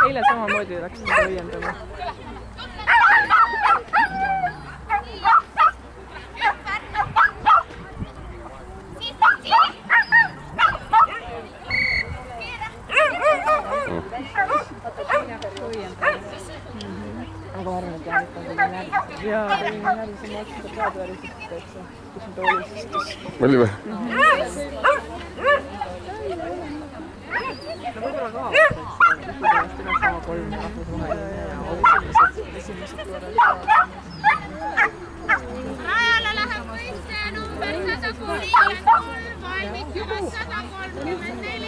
Eile samamoodi läks seda õiendama. Aga ma arvan, et jah, et on selline närvis. Jaa, selline närvis on otsustab praegu väliselt, kus on toolis istus. Oli või? No võib-olla ka aastast, üle sama 3 rahvusvaheline ja esimesed juured. Rajale läheb võistlejä number 133, valmistuvad 134.